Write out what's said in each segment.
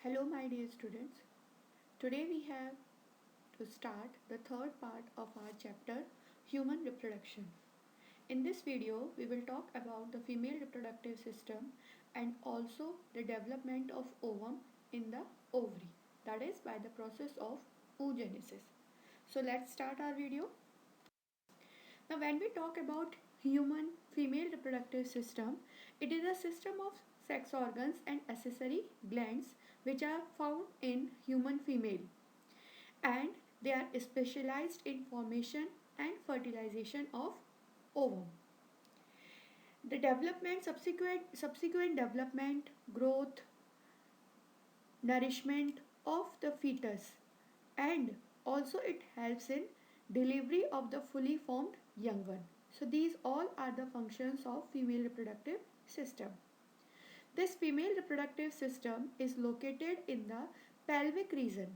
Hello, my dear students. Today we have to start the third part of our chapter Human Reproduction. In this video, we will talk about the female reproductive system and also the development of ovum in the ovary, that is by the process of oogenesis. So let's start our video. Now, when we talk about human female reproductive system, it is a system of sex organs and accessory glands which are found in human female, and they are specialized in formation and fertilization of ovum. The subsequent development, growth, nourishment of the fetus, and also it helps in delivery of the fully formed young one. So these all are the functions of female reproductive system. This female reproductive system is located in the pelvic region.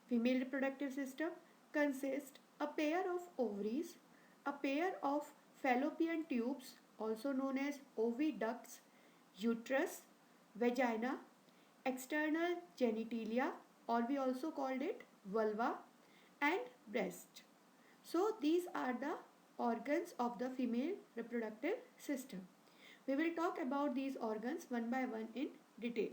Female reproductive system consists a pair of ovaries, a pair of fallopian tubes also known as oviducts, uterus, vagina, external genitalia, or we also called it vulva, and breast. So these are the organs of the female reproductive system. We will talk about these organs one by one in detail.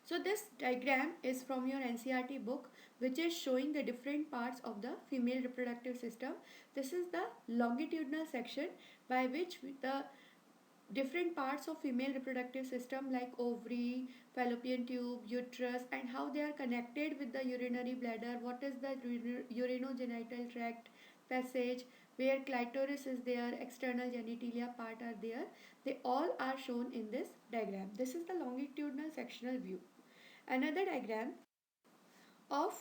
So this diagram is from your NCERT book, which is showing the different parts of the female reproductive system. This is the longitudinal section by which the different parts of female reproductive system like ovary, fallopian tube, uterus, and how they are connected with the urinary bladder, what is the urinogenital tract passage, where clitoris is there, external genitalia part are there, they all are shown in this diagram. This is the longitudinal sectional view. Another diagram of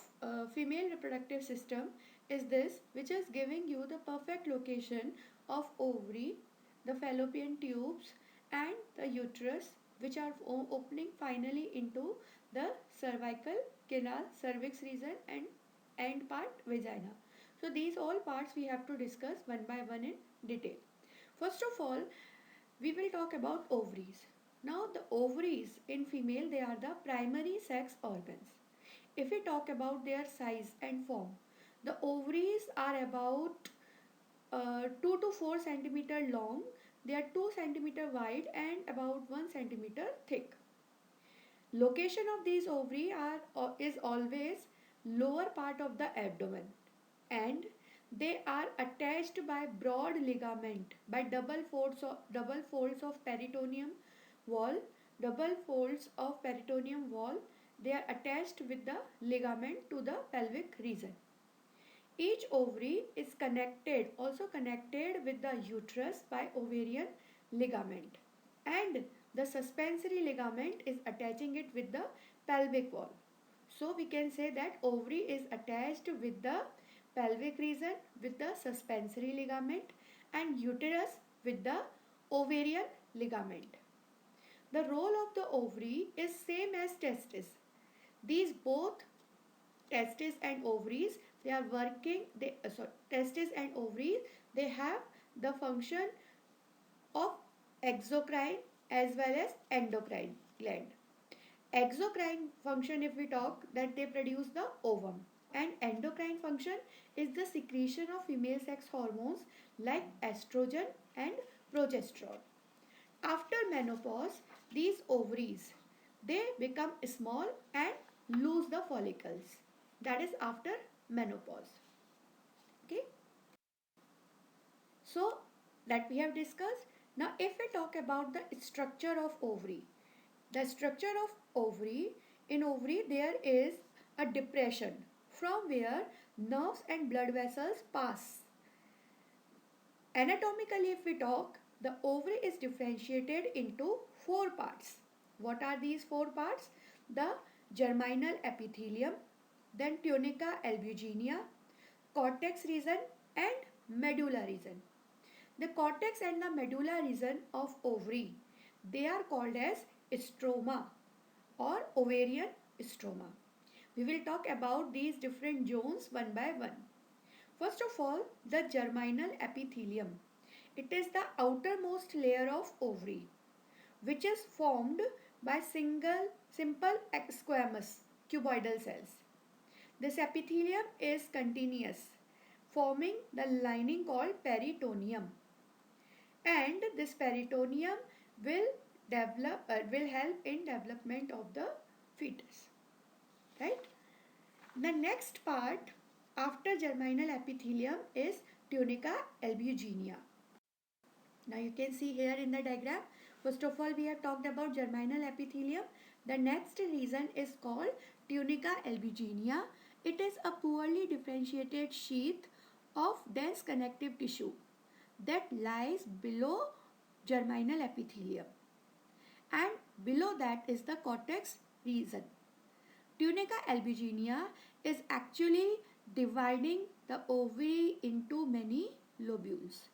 female reproductive system is this, which is giving you the perfect location of ovary, the fallopian tubes, and the uterus, which are opening finally into the cervical canal, cervix region, and end part vagina. So these all parts we have to discuss one by one in detail. First of all, we will talk about ovaries. Now the ovaries in female, they are the primary sex organs. If we talk about their size and form, the ovaries are about 2 to 4 centimeter long, they are 2 centimeter wide and about 1 centimeter thick. Location of these ovaries is always lower part of the abdomen, and they are attached by broad ligament by double folds of peritoneum wall, they are attached with the ligament to the pelvic region. Each ovary is also connected with the uterus by ovarian ligament, and the suspensory ligament is attaching it with the pelvic wall. So we can say that ovary is attached with the pelvic region with the suspensory ligament and uterus with the ovarian ligament. The role of the ovary is same as testis. These both testis and ovaries, they are working, testis and ovaries, they have the function of exocrine as well as endocrine gland. Exocrine function, if we talk, that they produce the ovum, and endocrine function is the secretion of female sex hormones like estrogen and progesterone. After menopause, these ovaries, they become small and lose the follicles. That is after menopause. Okay. So that we have discussed. Now if we talk about the structure of ovary. The structure of ovary, in ovary there is a depression from where nerves and blood vessels pass. Anatomically, if we talk, the ovary is differentiated into 4 parts. What are these 4 parts? The germinal epithelium, then tunica albuginea, cortex region, and medulla region. The cortex and the medulla region of ovary, they are called as stroma or ovarian stroma. We will talk about these different zones one by one. First of all, the germinal epithelium. It is the outermost layer of ovary, which is formed by simple squamous cuboidal cells. This epithelium is continuous, forming the lining called peritoneum, and this peritoneum will will help in development of the fetus, right? The next part after germinal epithelium is tunica albuginea. Now you can see here in the diagram, first of all we have talked about germinal epithelium. The next region is called tunica albuginea. It is a poorly differentiated sheath of dense connective tissue that lies below germinal epithelium, and below that is the cortex region. Tunica albuginea is actually dividing the ovary into many lobules.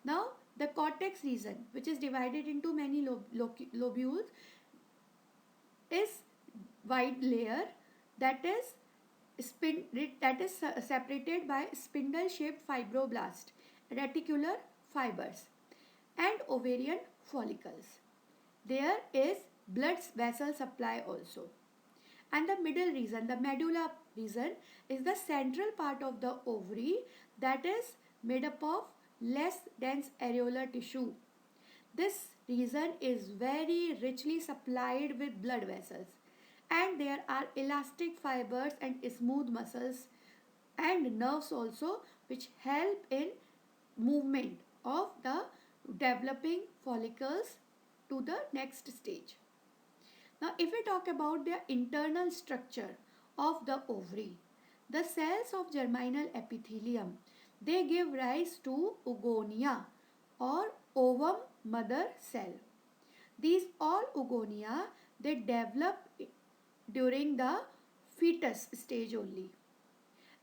Now, the cortex region, which is divided into many lobules, is wide layer that is separated by spindle-shaped fibroblast, reticular fibers, and ovarian follicles. There is blood vessel supply also. And the middle region, the medulla region, is the central part of the ovary that is made up of less dense areolar tissue. This region is very richly supplied with blood vessels, and there are elastic fibers and smooth muscles and nerves also, which help in movement of the developing follicles to the next stage. Now, if we talk about the internal structure of the ovary, the cells of germinal epithelium, they give rise to oogonia or ovum mother cell. These all oogonia, they develop during the fetus stage only.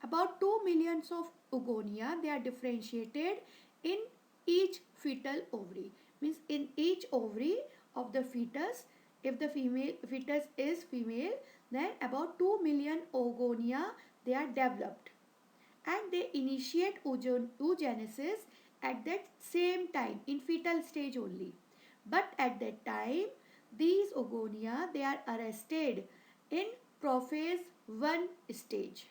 About 2 millions of oogonia, they are differentiated in each fetal ovary. Means in each ovary of the fetus, if the fetus is female, then about 2 million oogonia, they are developed. And they initiate oogenesis at that same time in fetal stage only. But at that time, these oogonia, they are arrested in prophase 1 stage.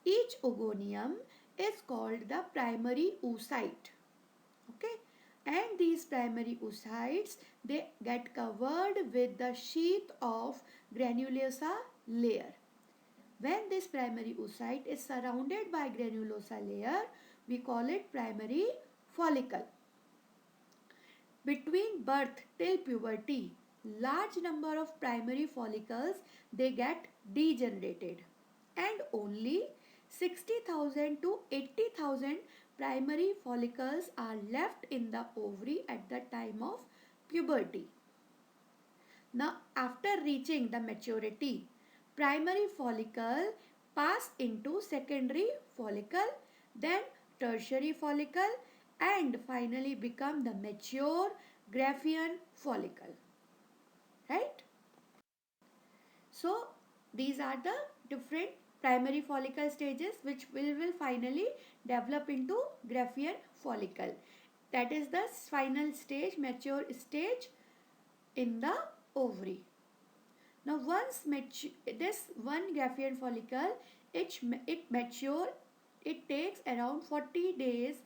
Each oogonium is called the primary oocyte. Okay, and these primary oocytes, they get covered with the sheath of granulosa layer. When this primary oocyte is surrounded by granulosa layer, we call it primary follicle. Between birth till puberty, large number of primary follicles, they get degenerated, and only 60,000 to 80,000 primary follicles are left in the ovary at the time of puberty. Now, after reaching the maturity, primary follicle pass into secondary follicle, then tertiary follicle, and finally become the mature Graafian follicle. Right? So, these are the different primary follicle stages which will finally develop into Graafian follicle. That is the final stage, mature stage in the ovary. Now, once this one Graafian follicle, it mature, it takes around 14 days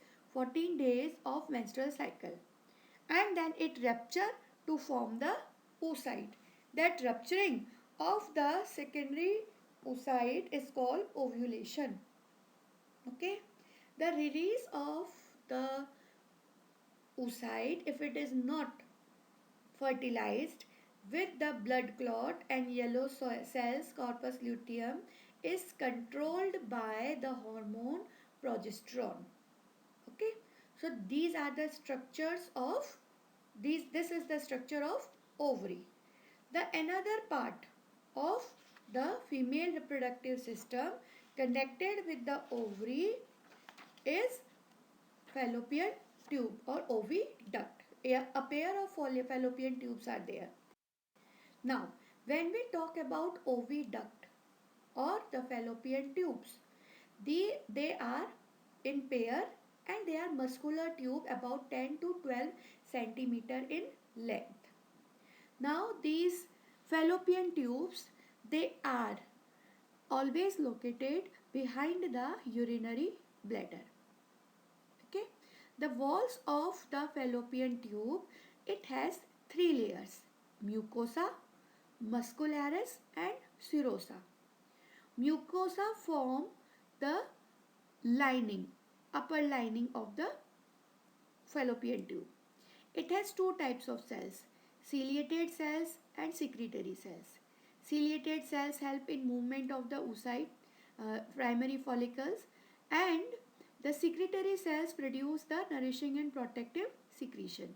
of menstrual cycle, and then it rupture to form the oocyte. That rupturing of the secondary oocyte is called ovulation. Okay, the release of the oocyte, if it is not fertilized with the blood clot and yellow cells corpus luteum, is controlled by the hormone progesterone. Okay, so these are the structures of this is the structure of ovary. The another part of the female reproductive system connected with the ovary is fallopian tube or oviduct. A pair of fallopian tubes are there. Now, when we talk about oviduct or the fallopian tubes, they are in pair, and they are muscular tube about 10 to 12 centimeter in length. Now these fallopian tubes, they are always located behind the urinary bladder. Okay, the walls of the fallopian tube, it has three layers: mucosa, muscularis and serosa. Mucosa form the lining, upper lining of the fallopian tube. It has two types of cells: ciliated cells and secretory cells. Ciliated cells help in movement of the oocyte, primary follicles, and the secretory cells produce the nourishing and protective secretion.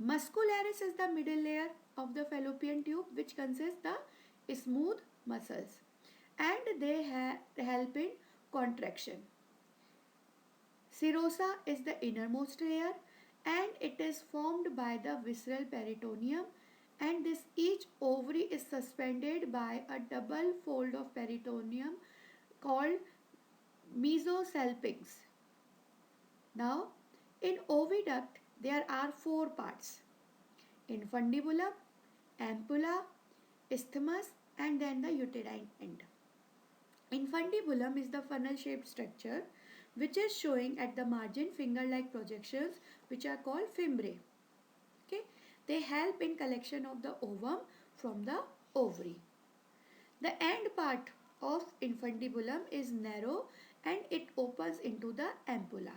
Muscularis is the middle layer of the fallopian tube, which consists the smooth muscles, and they help in contraction. Serosa is the innermost layer, and it is formed by the visceral peritoneum, and this each ovary is suspended by a double fold of peritoneum called mesosalpinx. Now, in oviduct there are four parts: infundibulum, ampulla, isthmus, and then the uterine end. Infundibulum is the funnel shaped structure which is showing at the margin finger like projections, which are called fimbriae. Okay, they help in collection of the ovum from the ovary. The end part of infundibulum is narrow and it opens into the ampulla.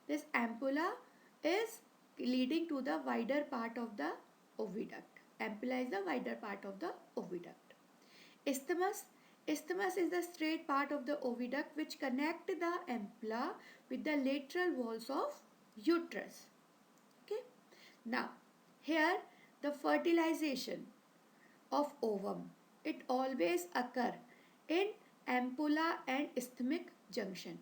This ampulla is leading to the wider part of the oviduct. Ampulla is the wider part of the oviduct. Isthmus. Isthmus is the straight part of the oviduct which connect the ampulla with the lateral walls of uterus. Okay. Now, here the fertilization of ovum, it always occur in ampulla and isthmic junction.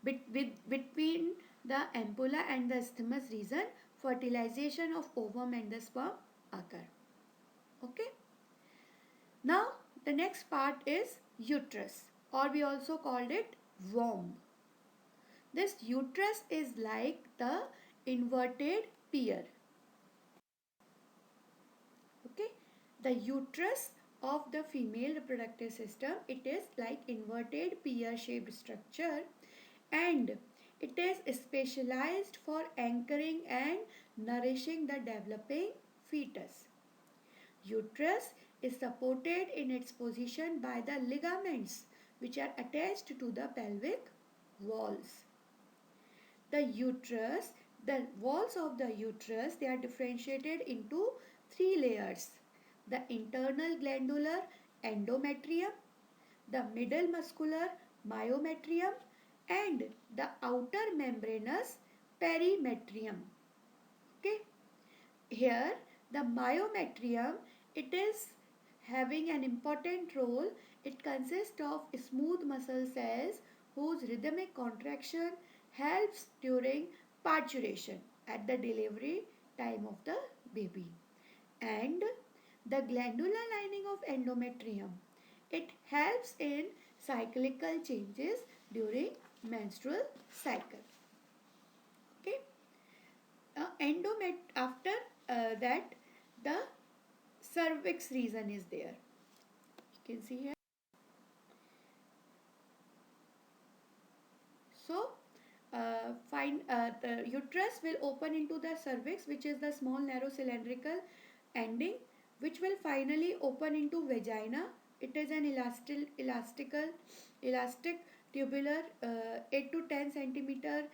Between the ampulla and the isthmus region, fertilization of ovum and the sperm occur. Okay. Now the next part is uterus, or we also called it womb. This uterus is like the inverted pear. Okay, the uterus of the female reproductive system, it is like inverted pear shaped structure, and it is specialized for anchoring and nourishing the developing fetus. Uterus is supported in its position by the ligaments which are attached to the pelvic walls. The uterus, the walls of the uterus, they are differentiated into three layers: the internal glandular endometrium, the middle muscular myometrium, and the outer membranous perimetrium. Okay, here the myometrium, it is having an important role. It consists of smooth muscle cells whose rhythmic contraction helps during parturition at the delivery time of the baby. And the glandular lining of endometrium, it helps in cyclical changes during menstrual cycle. Okay, after that, the cervix region is there. You can see here. So the uterus will open into the cervix, which is the small narrow cylindrical ending, which will finally open into vagina. It is an elastic tubular 8 to 10 centimeter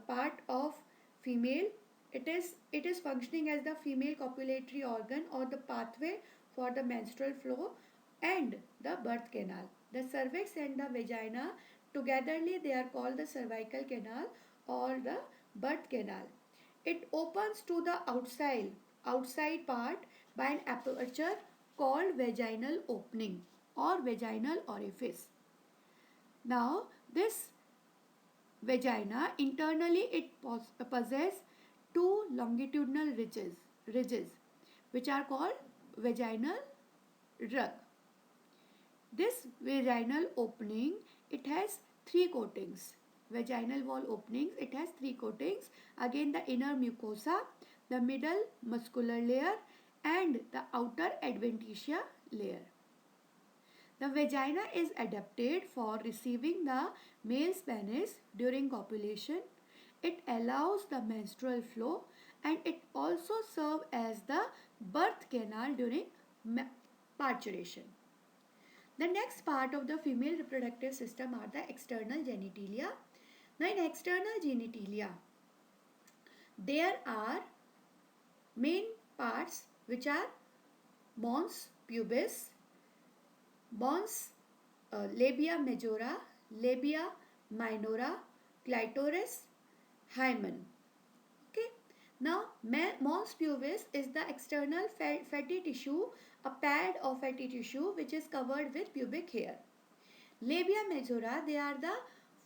part of female. It is functioning as the female copulatory organ or the pathway for the menstrual flow and the birth canal. The cervix and the vagina togetherly, they are called the cervical canal or the birth canal. It opens to the outside part by an aperture called vaginal opening or vaginal orifice. Now this vagina, internally it possesses two longitudinal ridges which are called vaginal rug. This vaginal opening, it has three coatings. Vaginal wall openings, it has three coatings. Again, the inner mucosa, the middle muscular layer, and the outer adventitia layer. The vagina is adapted for receiving the male's penis during copulation. It allows the menstrual flow and it also serves as the birth canal during parturition. The next part of the female reproductive system are the external genitalia. Now in external genitalia, there are main parts which are mons pubis, mons labia majora, labia minora, clitoris, hymen. Okay. Now, mons pubis is the external fatty tissue, a pad of fatty tissue which is covered with pubic hair. Labia majora, they are the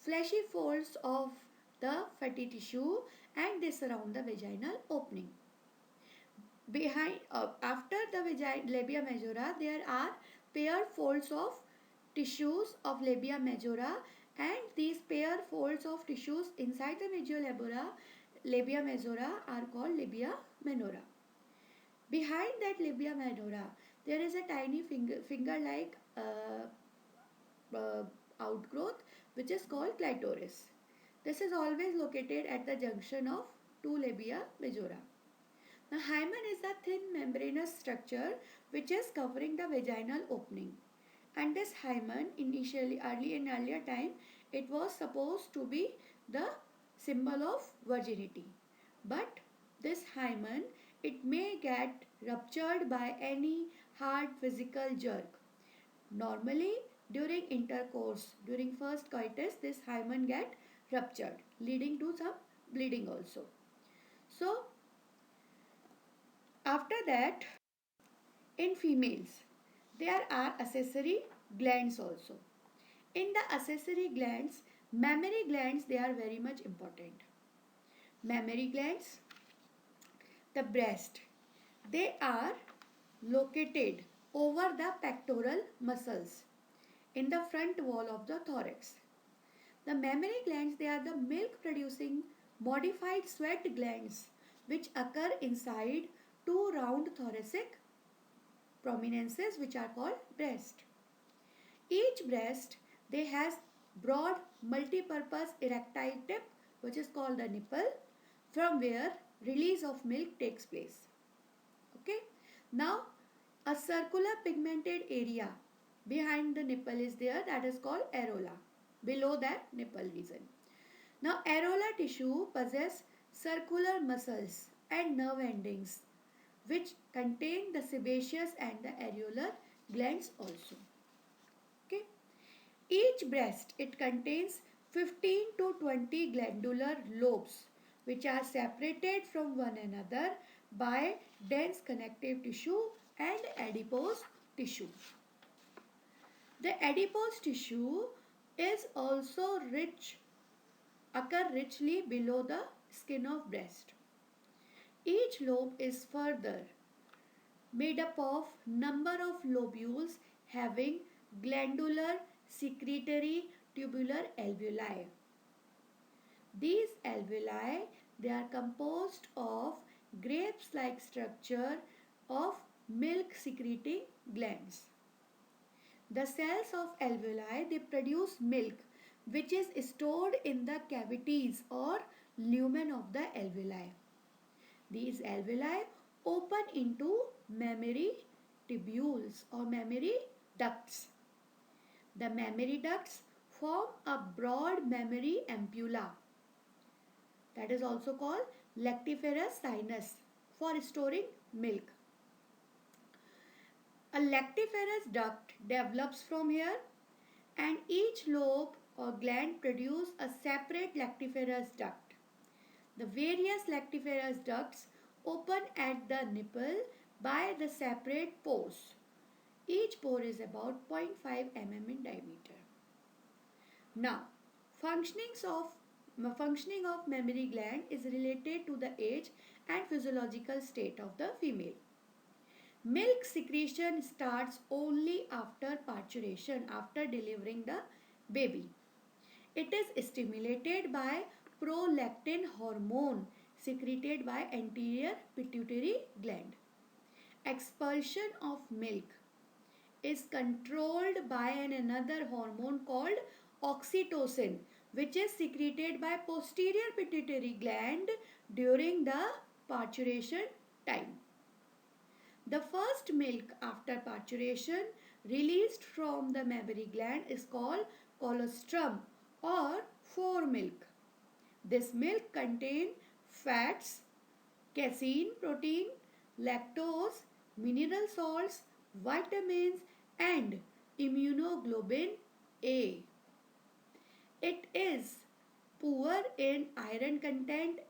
fleshy folds of the fatty tissue and they surround the vaginal opening. After the labia majora, there are paired folds of tissues of labia majora, and these paired folds of tissues inside the labia majora are called labia minora. Behind that labia minora, there is a tiny finger-like outgrowth which is called clitoris. This is always located at the junction of two labia majora. Now, hymen is a thin membranous structure which is covering the vaginal opening. And this hymen, earlier time, it was supposed to be the symbol of virginity. But this hymen, it may get ruptured by any hard physical jerk. Normally, during intercourse, during first coitus, this hymen get ruptured, leading to some bleeding also. So, after that, in females, there are accessory glands also. In the accessory glands, mammary glands, they are very much important. Mammary glands, the breast, they are located over the pectoral muscles in the front wall of the thorax. The mammary glands, they are the milk producing modified sweat glands which occur inside two round thoracic prominences which are called breast. Each breast, they has broad multi-purpose erectile tip which is called the nipple, from where release of milk takes place. Okay. Now a circular pigmented area behind the nipple is there, that is called areola, below that nipple region. Now areola tissue possess circular muscles and nerve endings which contain the sebaceous and the areolar glands also. Okay. Each breast, it contains 15 to 20 glandular lobes which are separated from one another by dense connective tissue and adipose tissue. The adipose tissue is also occur richly below the skin of breast. Each lobe is further made up of number of lobules having glandular secretory tubular alveoli. These alveoli, they are composed of grapes-like structure of milk secreting glands. The cells of alveoli, they produce milk which is stored in the cavities or lumen of the alveoli. These alveoli open into mammary tubules or mammary ducts. The mammary ducts form a broad mammary ampulla, that is also called lactiferous sinus, for storing milk. A lactiferous duct develops from here, and each lobe or gland produce a separate lactiferous duct. The various lactiferous ducts open at the nipple by the separate pores. Each pore is about 0.5 mm in diameter. Now, functioning of mammary gland is related to the age and physiological state of the female. Milk secretion starts only after parturition, after delivering the baby. It is stimulated by prolactin hormone secreted by anterior pituitary gland. expulsion of milk is controlled by another hormone called oxytocin, which is secreted by posterior pituitary gland during the parturition time. The first milk after parturition released from the mammary gland is called colostrum or foremilk. This milk contains fats, casein protein, lactose, mineral salts, vitamins, and immunoglobulin A. It is poor in iron content,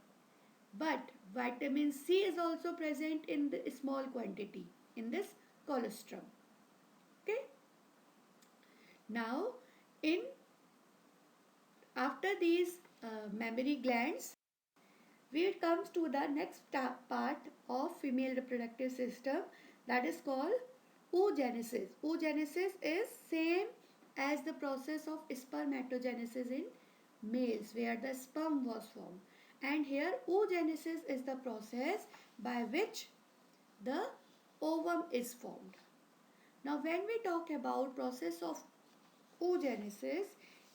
but vitamin C is also present in the small quantity in this colostrum. Okay. Now, in after these mammary glands, we comes to the next part of female reproductive system, that is called oogenesis. Oogenesis is same as the process of spermatogenesis in males where the sperm was formed, and here oogenesis is the process by which the ovum is formed. Now when we talk about process of oogenesis,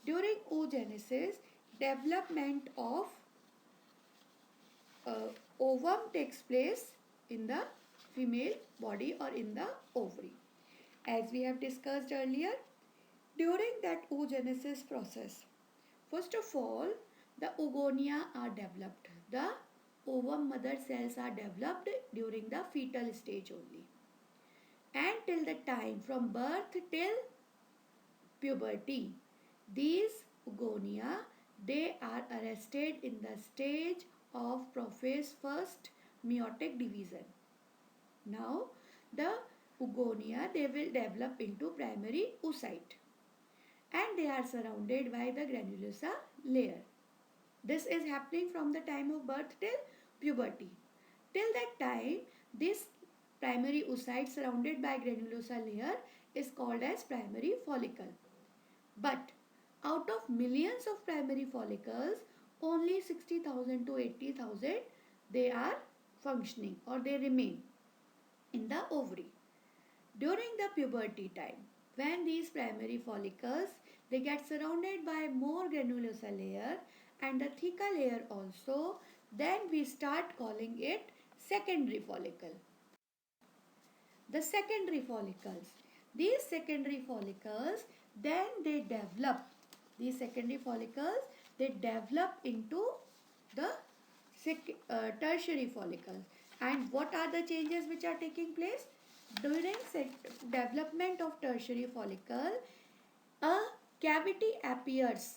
during oogenesis development of ovum takes place in the female body or in the ovary. As we have discussed earlier, during that oogenesis process, first of all, the oogonia are developed. The ovum mother cells are developed during the fetal stage only. And till the time from birth till puberty, these oogonia, they are arrested in the stage of prophase first meiotic division. Now the oogonia, they will develop into primary oocyte and they are surrounded by the granulosa layer. This is happening from the time of birth till puberty. Till that time, this primary oocyte surrounded by granulosa layer is called as primary follicle. But out of millions of primary follicles, only 60,000 to 80,000 they are functioning or they remain in the ovary. During the puberty time, when these primary follicles they get surrounded by more granulosa layer and the theca layer also, then we start calling it secondary follicle. The secondary follicles, these secondary follicles, then they develop, these secondary follicles they develop into the tertiary follicles. And what are the changes which are taking place during development of tertiary follicle? A cavity appears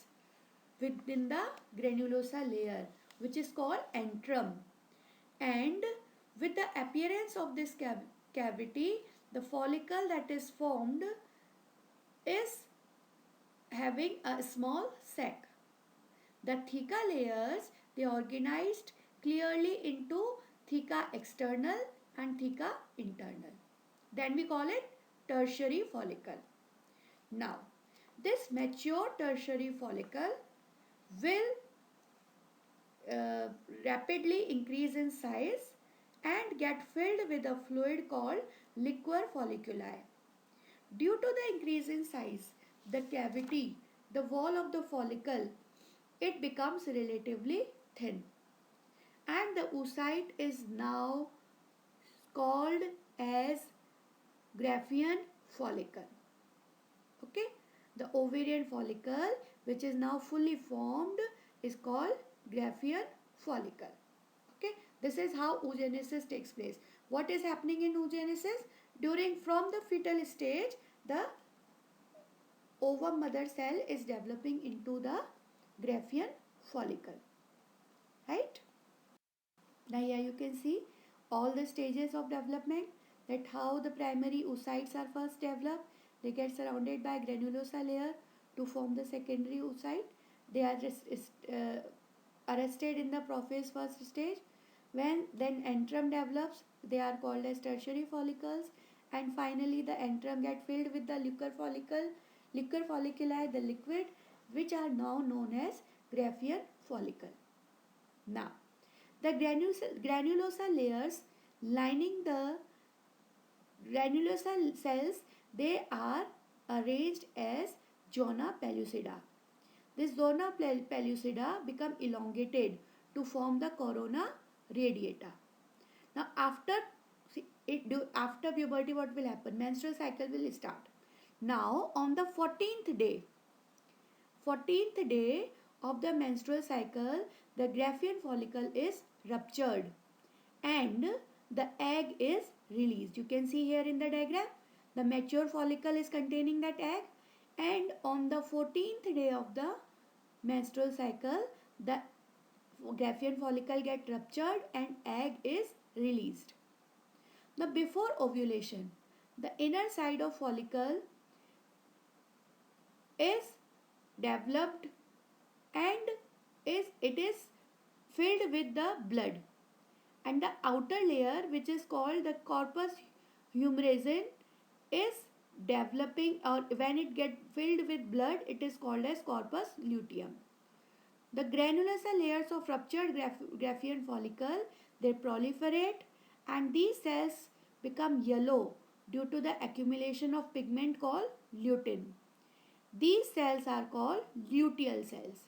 within the granulosa layer which is called antrum, and with the appearance of this cavity, the follicle that is formed is having a small sac. The theca layers, they organized clearly into theca external and theca internal. Then we call it tertiary follicle. Now, this mature tertiary follicle will rapidly increase in size and get filled with a fluid called liquor folliculi. Due to the increase in size, the cavity, the wall of the follicle, it becomes relatively thin. And the oocyte is now called as Graafian follicle. Okay, the ovarian follicle which is now fully formed is called Graafian follicle. Okay, this is how oogenesis takes place. What is happening in oogenesis? During from the fetal stage, the ovum mother cell is developing into the Graafian follicle. Right? Now here you can see all the stages of development, that how the primary oocytes are first developed. They get surrounded by granulosa layer to form the secondary oocyte. They are arrested in the prophase first stage. When then antrum develops, they are called as tertiary follicles, and finally the antrum get filled with the liquor folliculi, the liquid, which are now known as Graafian follicle. Now, the granulosa layers lining the granular cells, they are arranged as zona pellucida. This zona pellucida become elongated to form the corona radiata. Now after puberty, what will happen? Menstrual cycle will start. Now on the 14th day of the menstrual cycle, the Graafian follicle is ruptured and the egg is released. You can see here in the diagram, the mature follicle is containing that egg, and on the 14th day of the menstrual cycle, the Graafian follicle get ruptured and egg is released. Now before ovulation, the inner side of follicle is developed and it is filled with the blood, and the outer layer, which is called the corpus humerusum, is developing, or when it gets filled with blood, it is called as corpus luteum. The granular cell layers of ruptured Graafian follicle, they proliferate and these cells become yellow due to the accumulation of pigment called lutein. These cells are called luteal cells.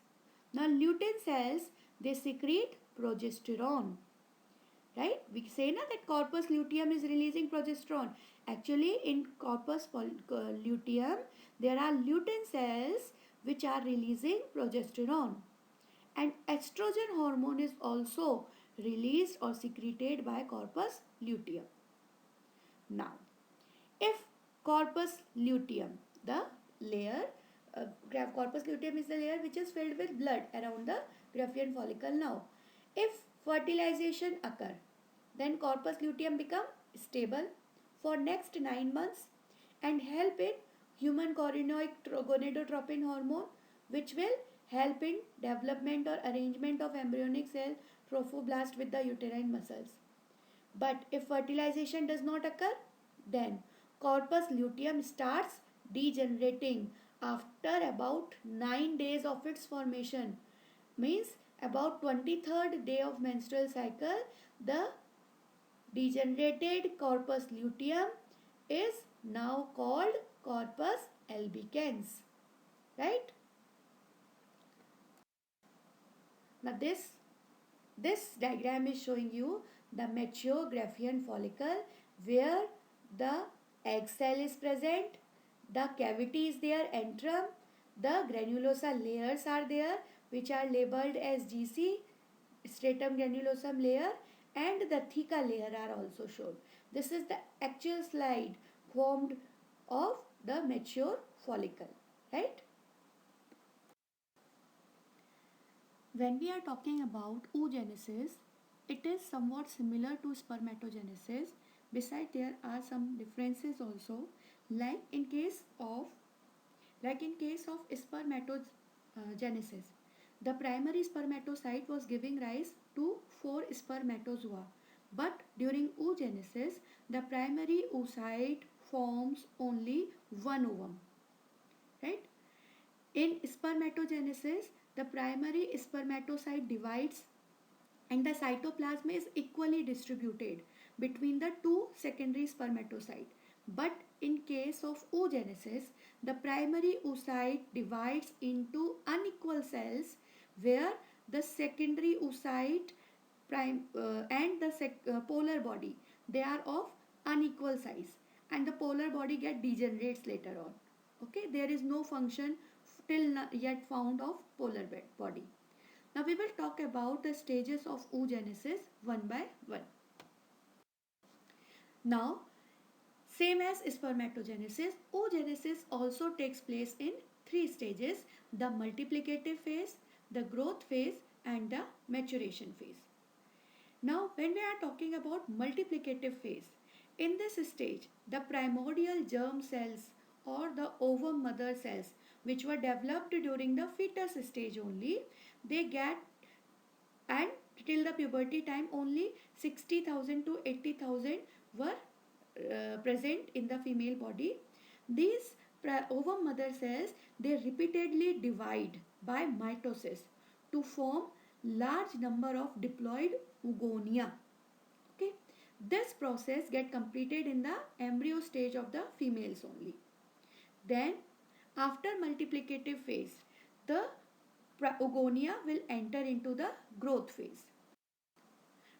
Now lutein cells, they secrete progesterone. Right? We say na that corpus luteum is releasing progesterone. Actually in corpus luteum, there are lutein cells which are releasing progesterone. And estrogen hormone is also released or secreted by corpus luteum. Now, if corpus luteum, the layer, corpus luteum is the layer which is filled with blood around the Graafian follicle. Now, if fertilization occur, then corpus luteum become stable for next 9 months and help in human chorionic gonadotropin hormone, which will help in development or arrangement of embryonic cell trophoblast with the uterine muscles. But if fertilization does not occur, then corpus luteum starts degenerating after about 9 days of its formation. Means about 23rd day of menstrual cycle, the degenerated corpus luteum is now called corpus albicans. Right? Now this diagram is showing you the mature Graafian follicle where the egg cell is present, the cavity is there, antrum, the granulosa layers are there which are labeled as GC, stratum granulosum layer, and the theca layer are also shown. This is the actual slide formed of the mature follicle, right? When we are talking about oogenesis, it is somewhat similar to spermatogenesis. Besides, there are some differences also. Like in case of spermatogenesis, the primary spermatocyte was giving rise to 4 spermatozoa. But during oogenesis, the primary oocyte forms only one ovum. Right? In spermatogenesis, the primary spermatocyte divides and the cytoplasm is equally distributed between the two secondary spermatocytes. But in case of oogenesis, the primary oocyte divides into unequal cells where the secondary oocyte and the polar body, they are of unequal size and the polar body get degenerates later on. Okay, there is no function till yet found of polar body. Now we will talk about the stages of oogenesis one by one. Now, same as spermatogenesis, oogenesis also takes place in 3 stages: the multiplicative phase, the growth phase, and the maturation phase. Now, when we are talking about multiplicative phase, in this stage, the primordial germ cells or the ovum mother cells, which were developed during the fetus stage only, they get, and till the puberty time only 60,000 to 80,000 were present in the female body. These ovum mother cells, they repeatedly divide by mitosis to form large number of diploid oogonia. Okay, This process get completed in the embryo stage of the females only. Then after multiplicative phase, the oogonia will enter into the growth phase.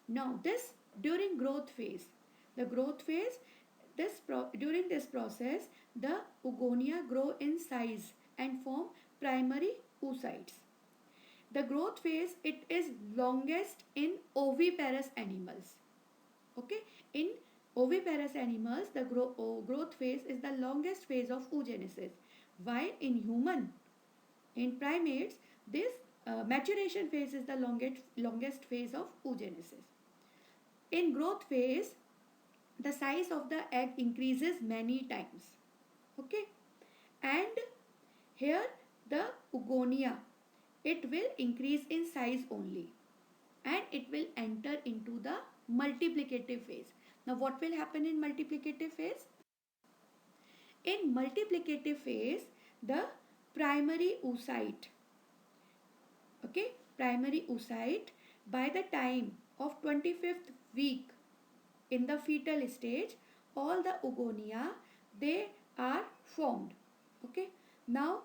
Now this during growth phase, the growth phase, during this process, the oogonia grow in size and form primary oocytes. The growth phase, it is longest in oviparous animals. Okay, in oviparous animals, the growth phase is the longest phase of oogenesis, while in primates, this maturation phase is the longest phase of oogenesis. In growth phase, the size of the egg increases many times. Okay, and here the oogonia, it will increase in size only, and it will enter into the multiplicative phase. Now what will happen in multiplicative phase? In multiplicative phase, the primary oocyte, okay, primary oocyte, by the time of 25th week in the fetal stage, all the oogonia, they are formed. Okay, now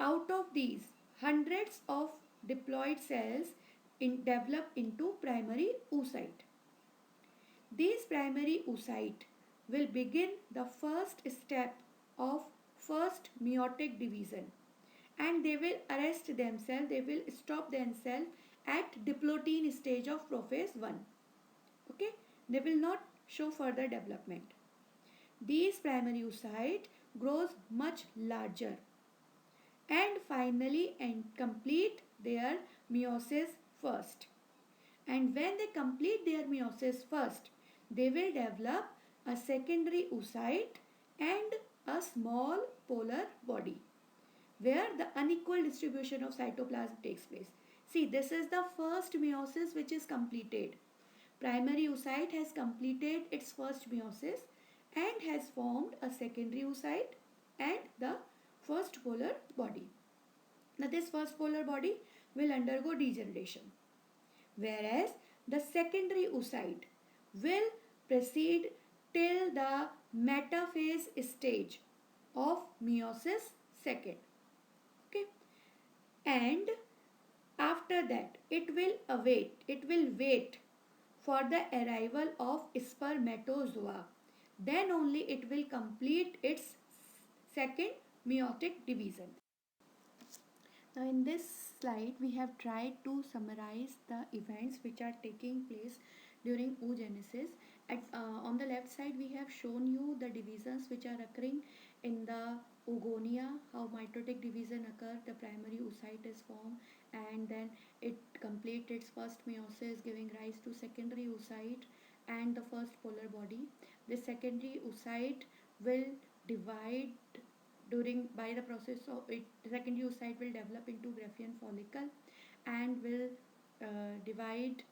out of these, hundreds of diploid cells develop into primary oocyte. These primary oocyte will begin the first step of first meiotic division, and they will arrest themselves, they will stop themselves at diplotin stage of prophase 1. Okay, they will not show further development. These primary oocyte grows much larger and finally complete their meiosis first. And when they complete their meiosis first, they will develop a secondary oocyte and a small polar body where the unequal distribution of cytoplasm takes place. See, this is the first meiosis which is completed. Primary oocyte has completed its first meiosis and has formed a secondary oocyte and the first polar body. Now this first polar body will undergo degeneration, whereas the secondary oocyte will proceed till the metaphase stage of meiosis second. Okay, and after that it will wait for the arrival of spermatozoa. Then only it will complete its second meiotic division. Now in this slide we have tried to summarize the events which are taking place during oogenesis. On the left side we have shown you the divisions which are occurring in the oogonia, how mitotic division occur, the primary oocyte is formed and then it completes its first meiosis giving rise to secondary oocyte and the first polar body. This secondary oocyte will divide during by the process of it, the secondary oocyte will develop into Graafian follicle and will divide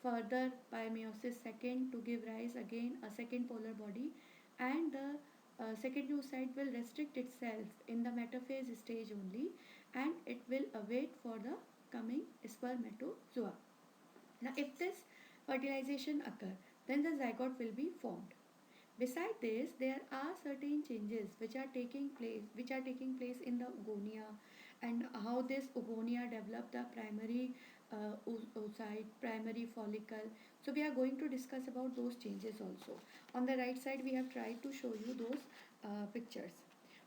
further by meiosis second to give rise again a second polar body, and the secondary oocyte will restrict itself in the metaphase stage only and it will await for the coming spermatozoa. Now if this fertilization occur, then the zygote will be formed. Besides this, there are certain changes which are taking place in the oogonia, and how this oogonia develop the primary oocyte, primary follicle. So we are going to discuss about those changes also. On the right side, we have tried to show you those pictures.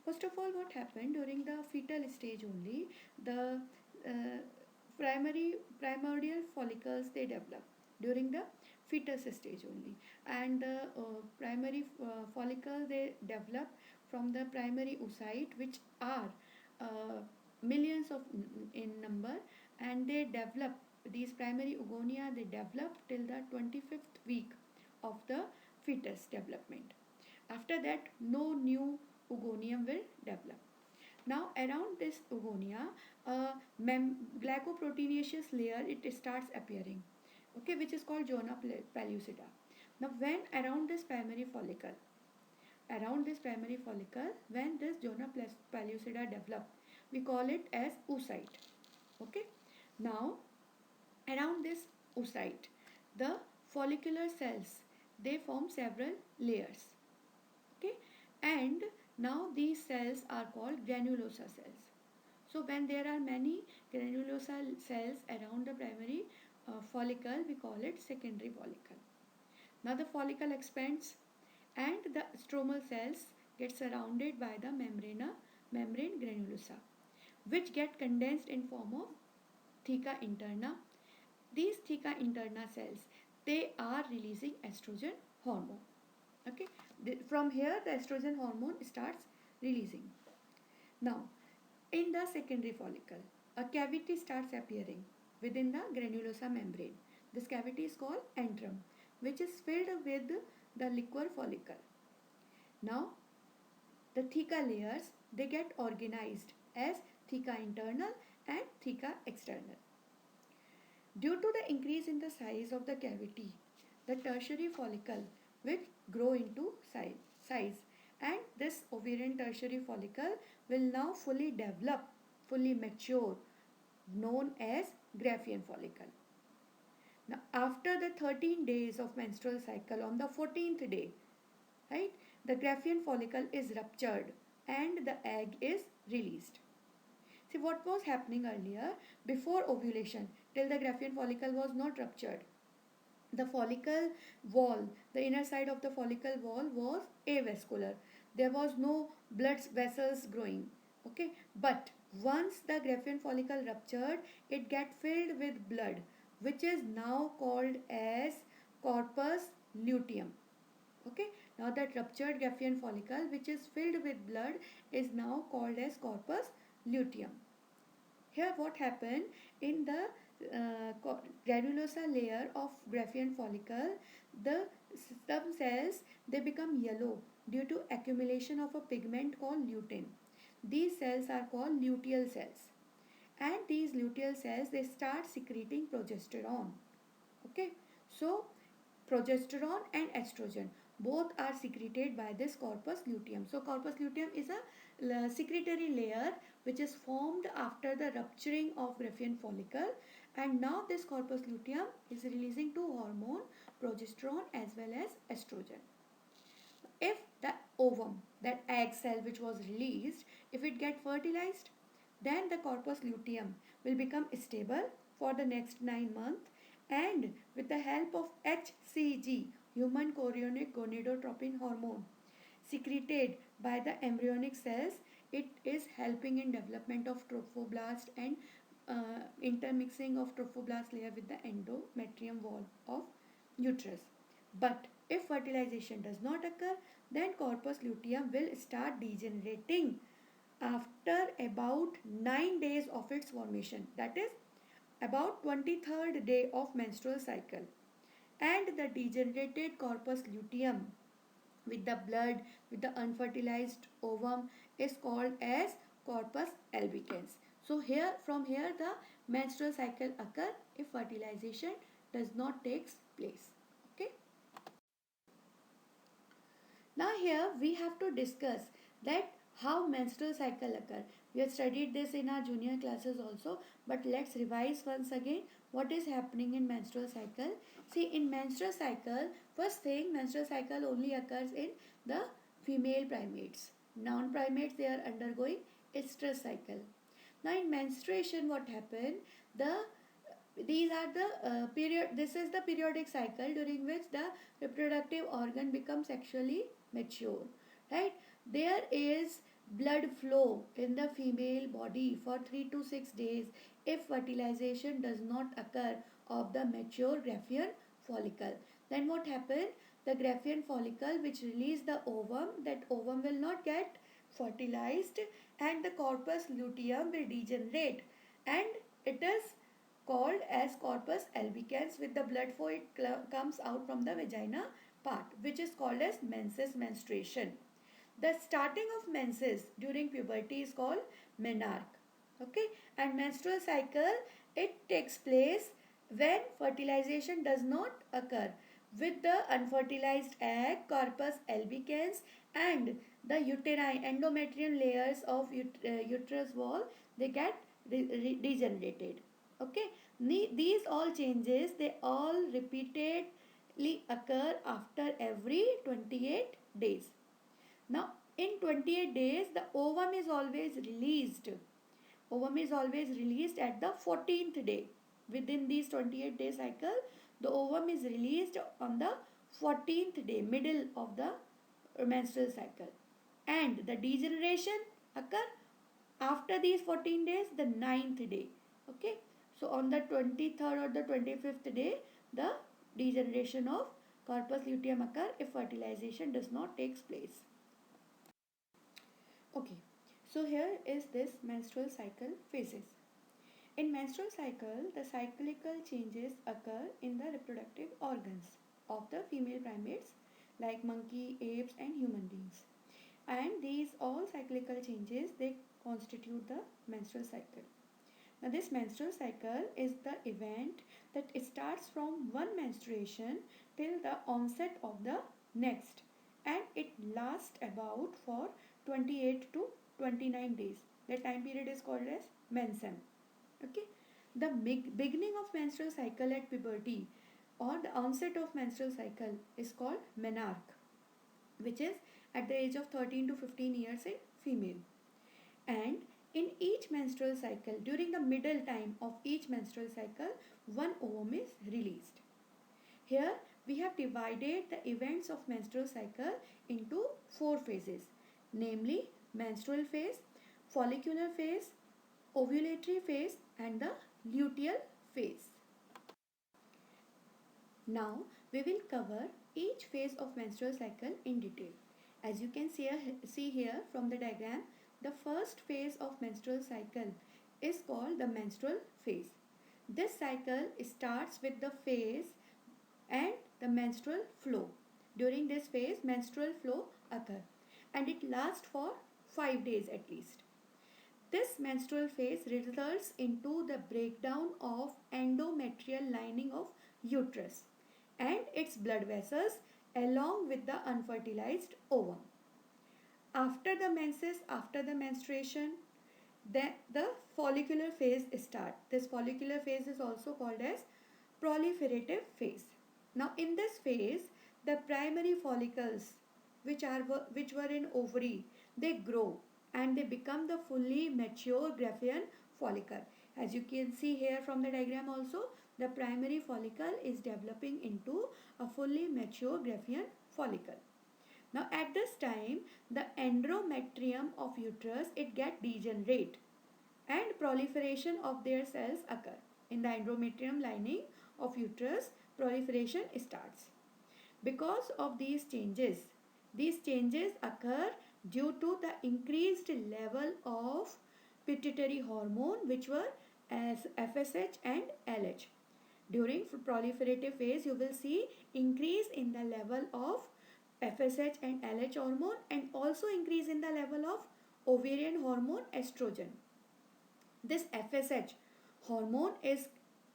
First of all, what happened during the fetal stage only, the uh, primordial follicles they develop during the fetus stage only, and the primary follicle they develop from the primary oocyte which are uh, millions of in number, and they develop these primary oogonia, they develop till the 25th week of the fetus development. After that no new oogonium will develop. Now around this oogonia, a glycoproteinaceous layer it starts appearing, okay, which is called zona pellucida. Now when around this primary follicle, when this zona pellucida develop, we call it as oocyte. Okay. Now around this oocyte, the follicular cells they form several layers. Okay, and now these cells are called granulosa cells. So when there are many granulosa cells around the primary follicle, we call it secondary follicle. Now the follicle expands and the stromal cells get surrounded by the membrane granulosa, which get condensed in form of theca interna. These theca interna cells, they are releasing estrogen hormone. Okay, from here the estrogen hormone starts releasing. Now, in the secondary follicle, a cavity starts appearing within the granulosa membrane. This cavity is called antrum, which is filled with the liquor follicle. Now, the theca layers, they get organized as theca internal and theca external. Due to the increase in the size of the cavity, the tertiary follicle will grow into size, and this ovarian tertiary follicle will now fully develop, fully mature, known as Graafian follicle. Now, after the 13 days of menstrual cycle, on the 14th day, right, the Graafian follicle is ruptured and the egg is released. See what was happening earlier before ovulation till the Graafian follicle was not ruptured. The follicle wall, the inner side of the follicle wall was avascular. There was no blood vessels growing. Okay, but once the Graafian follicle ruptured, it get filled with blood, which is now called as corpus luteum. Okay, now that ruptured Graafian follicle, which is filled with blood, is now called as corpus luteum. Here what happened in the granulosa layer of Graafian follicle, the some cells, they become yellow due to accumulation of a pigment called lutein. These cells are called luteal cells, and these luteal cells, they start secreting progesterone. Okay, so progesterone and estrogen both are secreted by this corpus luteum. So corpus luteum is a secretory layer which is formed after the rupturing of Graafian follicle, and now this corpus luteum is releasing two hormone, progesterone as well as estrogen. If the ovum, that egg cell which was released, if it get fertilized, then the corpus luteum will become stable for the next 9 months, and with the help of HCG, human chorionic gonadotropin hormone, secreted by the embryonic cells, it is helping in development of trophoblast and intermixing of trophoblast layer with the endometrium wall of uterus. But if fertilization does not occur, then corpus luteum will start degenerating after about 9 days of its formation, that is about 23rd day of menstrual cycle. And the degenerated corpus luteum with the blood, with the unfertilized ovum, is called as corpus albicans. So here, from here, the menstrual cycle occur if fertilization does not take place. Okay. Now here we have to discuss that how menstrual cycle occur. We have studied this in our junior classes also, but let's revise once again what is happening in menstrual cycle. See, in menstrual cycle, first thing, menstrual cycle only occurs in the female primates. Non-primates, they are undergoing estrous cycle. Now in menstruation, what happened? These are the period. This is the periodic cycle during which the reproductive organ becomes sexually mature, right? There is blood flow in the female body for 3 to 6 days if fertilization does not occur of the mature Graafian follicle. Then what happens? The Graafian follicle which release the ovum, that ovum will not get fertilized and the corpus luteum will degenerate, and it is called as corpus albicans. With the blood flow, it comes out from the vagina part, which is called as menses, menstruation. The starting of menses during puberty is called menarche. Okay, and menstrual cycle, it takes place when fertilization does not occur with the unfertilized egg, corpus albicans, and the uterine endometrium layers of uterus wall, they get degenerated. Okay, these all changes, they all repeated occur after every 28 days. Now, in 28 days, the ovum is always released. Ovum is always released at the 14th day. Within these 28-day cycle, the ovum is released on the 14th day, middle of the menstrual cycle. And the degeneration occur after these 14 days, the 9th day. Okay. So, on the 23rd or the 25th day, the degeneration of corpus luteum occur if fertilization does not take place. Okay, so here is this menstrual cycle phases. In menstrual cycle, the cyclical changes occur in the reproductive organs of the female primates like monkey, apes and human beings. And these all cyclical changes, they constitute the menstrual cycle. Now this menstrual cycle is the event that starts from one menstruation till the onset of the next, and it lasts about for 28 to 29 days. The time period is called as mensem. Okay. The beginning of menstrual cycle at puberty or the onset of menstrual cycle is called menarche, which is at the age of 13 to 15 years in female. And in each menstrual cycle, during the middle time of each menstrual cycle, one ovum is released. Here we have divided the events of menstrual cycle into four phases, namely menstrual phase, follicular phase, ovulatory phase and the luteal phase. Now we will cover each phase of menstrual cycle in detail. As you can see here from the diagram, the first phase of menstrual cycle is called the menstrual phase. This cycle starts with the phase and the menstrual flow. During this phase, menstrual flow occurs and it lasts for 5 days at least. This menstrual phase results into the breakdown of endometrial lining of uterus and its blood vessels along with the unfertilized ovum. After the menses, after the menstruation, the follicular phase starts. This follicular phase is also called as proliferative phase. Now in this phase, the primary follicles which were in ovary, they grow and they become the fully mature Graafian follicle. As you can see here from the diagram also, the primary follicle is developing into a fully mature Graafian follicle. Now at this time, the endometrium of uterus, it get degenerate and proliferation of their cells occur. In the endometrium lining of uterus, proliferation starts. Because of these changes occur due to the increased level of pituitary hormone which were as FSH and LH. During proliferative phase, you will see increase in the level of FSH and LH hormone and also increase in the level of ovarian hormone estrogen. This FSH hormone is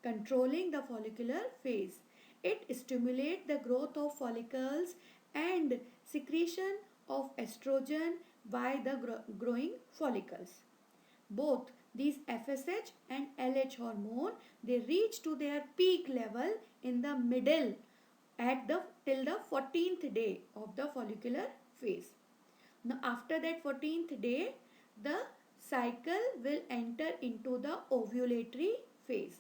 controlling the follicular phase. It stimulates the growth of follicles and secretion of estrogen by the growing follicles. Both these FSH and LH hormone, they reach to their peak level in the middle at the till the 14th day of the follicular phase. Now after that 14th day, the cycle will enter into the ovulatory phase.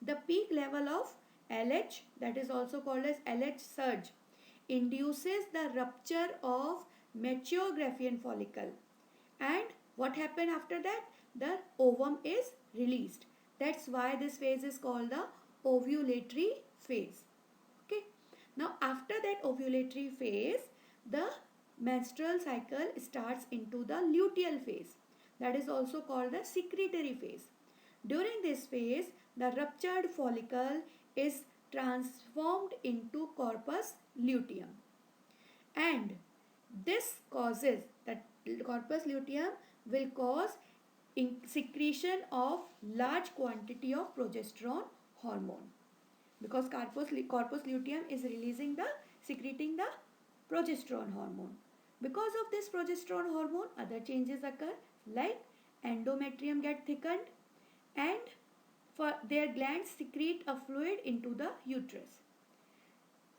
The peak level of LH, that is also called as LH surge, induces the rupture of mature Graafian follicle. And what happened after that? The ovum is released. That's why this phase is called the ovulatory phase. Okay. Now after that ovulatory phase, the menstrual cycle starts into the luteal phase. That is also called the secretory phase. During this phase, the ruptured follicle is transformed into corpus luteum. And this causes, that corpus luteum will cause secretion of large quantity of progesterone hormone, because corpus luteum is secreting the progesterone hormone. Because of this progesterone hormone, other changes occur like endometrium get thickened and for their glands secrete a fluid into the uterus.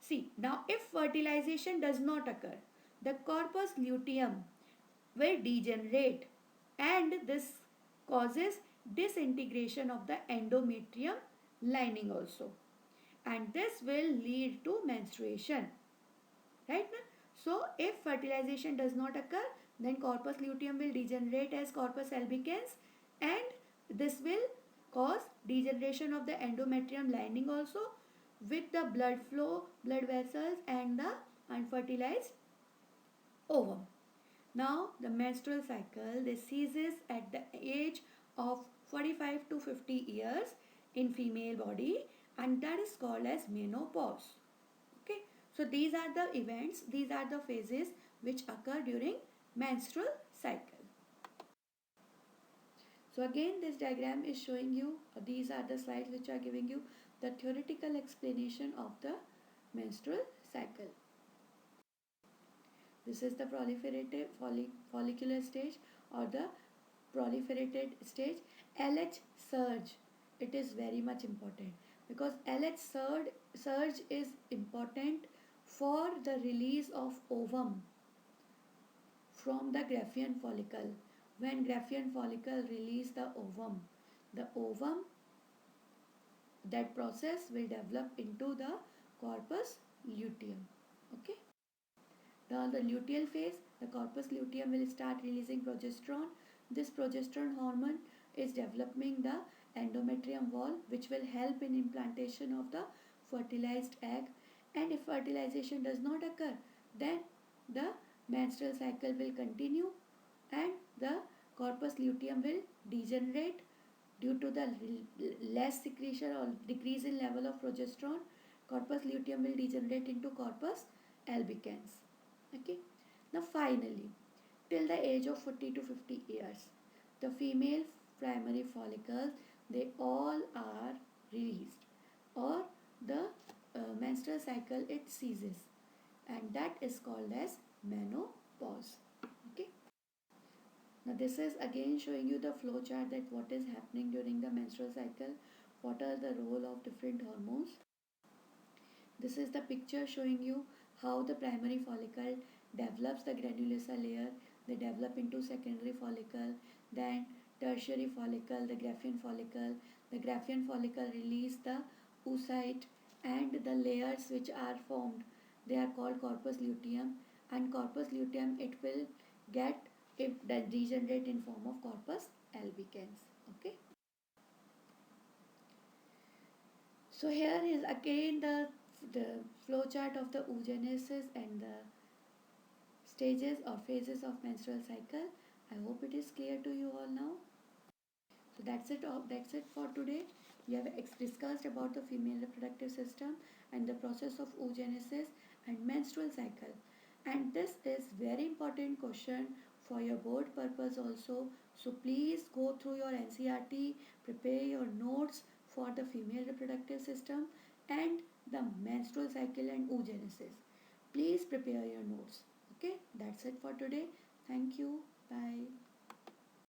See, now if fertilization does not occur, the corpus luteum will degenerate, and this causes disintegration of the endometrium lining also, and this will lead to menstruation, right? So if fertilization does not occur, then corpus luteum will degenerate as corpus albicans, and this will cause degeneration of the endometrium lining also, with the blood flow, blood vessels, and the unfertilized ovum. Now the menstrual cycle, this ceases at the age of 45 to 50 years in female body, and that is called as menopause. Okay, so these are the events, these are the phases which occur during menstrual cycle. So again, this diagram is showing you, these are the slides which are giving you the theoretical explanation of the menstrual cycle. This is the proliferative follicular stage or the proliferated stage. LH surge, it is very much important, because LH surge is important for the release of ovum from the Graafian follicle. When Graafian follicle release the ovum, that process will develop into the corpus luteum. Okay. Now the luteal phase, the corpus luteum will start releasing progesterone. This progesterone hormone is developing the endometrium wall, which will help in implantation of the fertilized egg. And if fertilization does not occur, then the menstrual cycle will continue, and the corpus luteum will degenerate due to the less secretion or decrease in level of progesterone. Corpus luteum will degenerate into corpus albicans. Okay. Now finally, till the age of 40 to 50 years, the female primary follicles, they all are released, or the menstrual cycle it ceases, and that is called as menopause. Okay. Now this is again showing you the flow chart, that what is happening during the menstrual cycle, what are the role of different hormones. This is the picture showing you how the primary follicle develops the granulosa layer. They develop into secondary follicle, then tertiary follicle, the Graafian follicle. The Graafian follicle release the oocyte, and the layers which are formed, they are called corpus luteum, and corpus luteum it will get if that degenerate in form of corpus albicans. Okay. So here is again the flow chart of the oogenesis and the stages or phases of menstrual cycle. I hope it is clear to you all now. So that's it for today. We have discussed about the female reproductive system and the process of oogenesis and menstrual cycle. And this is very important question for your board purpose also. So please go through your NCERT, prepare your notes for the female reproductive system and the menstrual cycle and oogenesis. Please prepare your notes. Okay, that's it for today. Thank you. Bye.